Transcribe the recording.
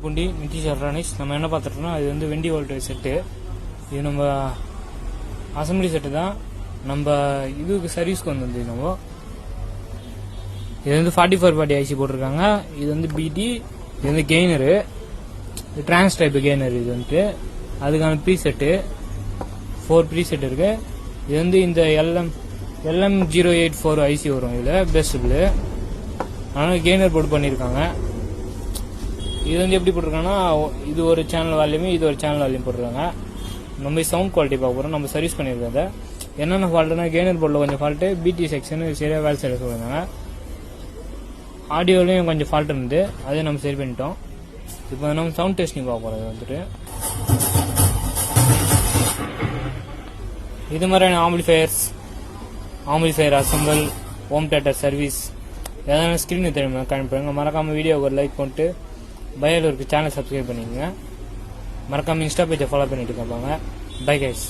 Poondi Nitish electronics. நம்ம என்ன பார்த்துட்டோம்னா இது வந்து வெண்டி வோல்டேஜ் செட்டு. இது நம்ம அசம்பிளி செட்டு தான். நம்ம இதுக்கு சர்வீஸ்க்கு வந்து நம்ம இது வந்து 4440 ஐசி போட்டிருக்காங்க. இது வந்து பிடி, இது வந்து கெய்னரு, இது டிரான்ஸ் டைப் கெய்னர். இது வந்துட்டு அதுக்கான ப்ரீ செட்டு 4 ப்ரீ செட் இருக்கு. இது வந்து இந்த LM084 ஐசி வரும். இதில் பெஸ்ட் ஆனால் கெய்னர் போட்டு பண்ணியிருக்காங்க. இது வந்து எப்படி போட்டிருக்காங்கன்னா இது ஒரு சேனல் வால்யூமு, இது ஒரு சேனல் வால்யூம் போட்டிருக்காங்க. நம்ம சவுண்ட் குவாலிட்டி பார்க்க போகிறோம். நம்ம சர்வீஸ் பண்ணியிருக்கோம். என்னென்ன ஃபால்ட்டுனா கெய்னர் போர்டில் கொஞ்சம் ஃபால்ட்டு, பிடி செக்ஷன் சரியாக வேலை செய்ய சொல்லியிருந்தாங்க. ஆடியோலையும் கொஞ்சம் ஃபால்ட் இருந்து அதே நம்ம சரி பண்ணிட்டோம். இப்போ நம்ம சவுண்ட் டெஸ்டிங் பார்க்க போகிறோம். வந்துட்டு இது மாதிரியான amplifier assemble, home theatre service எதனா ஸ்கிரீனு தெரியுமா காமிப்பாங்க. மறக்காமல் வீடியோக்கு ஒரு லைக் பண்ணிட்டு பயோல இருக்கு சேனல் சப்ஸ்கிரைப் பண்ணிக்கோங்க. மறக்காமல் இன்ஸ்டா பேஜை ஃபாலோ பண்ணிட்டு இருப்பாங்க. Bye guys.